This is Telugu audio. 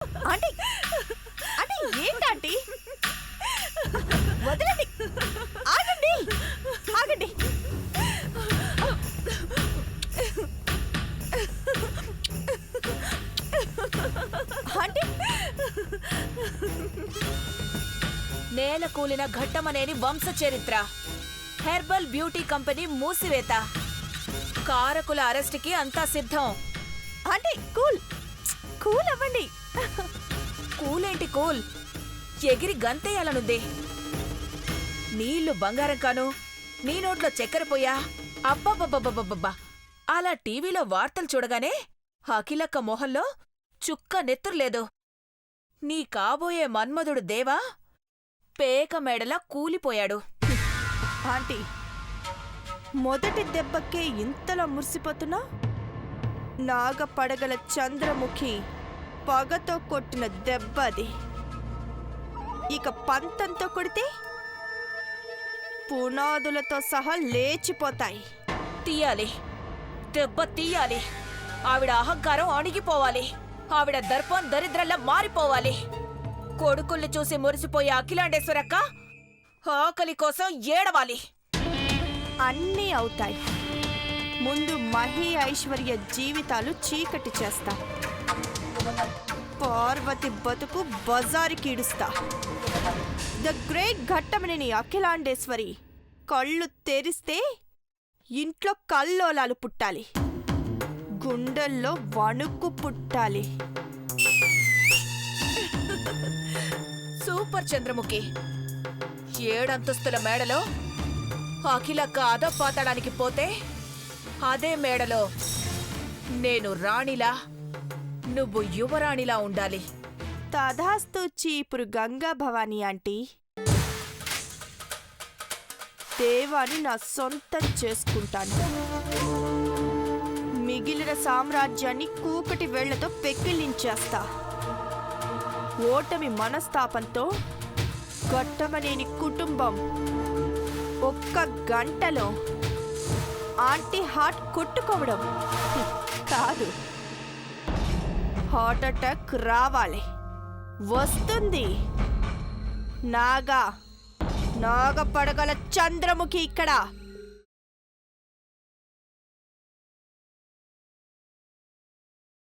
ఆంటీ ఆంటీ ఏంటంటీ వదలండి ఆగండి ఆగండి ఆంటీ నేల కూలిన ఘట్టమనేని వంశ చరిత్ర. హెర్బల్ బ్యూటీ కంపెనీ మూసివేత. కారకుల అరెస్ట్కి అంతా సిద్ధం. ఆంటీ కూల్ కూల్ అవ్వండి. కూలేంటి కూల్, ఎగిరి గంతేయాలనుంది. నీళ్లు బంగారం కాను, నీ నోట్లో చక్కెర పోయా. అబ్బబ్బబ్బబ్బబ్బబ్బా, అలా టీవీలో వార్తలు చూడగానే అఖిలక్క మొహంలో చుక్క నెత్తురులేదు. నీ కాబోయే మన్మధుడు దేవా పేక మేడలా కూలిపోయాడు. ఆంటీ మొదటి దెబ్బకే ఇంతలా మురిసిపోతున్నా? నాగపడగల చంద్రముఖి పగతో కొట్టిన దెబ్బ అది. ఇక పంతంతో కొడితే పునాదులతో సహా లేచిపోతాయి. తీయాలి, దెబ్బ తీయాలి. ఆవిడ అహంకారం అణిగిపోవాలి. ఆవిడ దర్పం దరిద్రల్లా మారిపోవాలి. కొడుకుల్ని చూసి మురిసిపోయే అఖిలాండేశ్వరక్క ఆకలి కోసం ఏడవాలి. అన్నీ అవుతాయి. ముందు మహి ఐశ్వర్య జీవితాలు చీకటి చేస్తా. పార్వతి బతుకు బజారుకీడుస్తా. ద గ్రేట్ ఘట్టమనేని అఖిలాండేశ్వరి కళ్ళు తెరిస్తే ఇంట్లో కల్లోలాలు పుట్టాలి, గుండెల్లో వణుకు పుట్టాలి. సూపర్ చంద్రముఖి. 7 అంతస్తుల మేడలో అఖిలక్క అదపాతడానికి పోతే అదే మేడలో నేను రాణిలా, నువ్వు యువరాణిలా ఉండాలి. తధాస్తు చీపురు గంగా భవానీ ఆంటీ. దేవాని నా సొంతం చేసుకుంటాను. మిగిలిన సామ్రాజ్యాన్ని కూకటి వేళ్లతో పెక్కిలించేస్తా. ఓటమి మనస్తాపంతో ఘట్టమనేని కుటుంబం ఒక్క గంటలో ఆంటీ హార్ట్ కొట్టుకోవడం కాదు, హార్ట్ అటాక్ రావాలి. వస్తుంది. నాగపడగల చంద్రముఖి ఇక్కడ.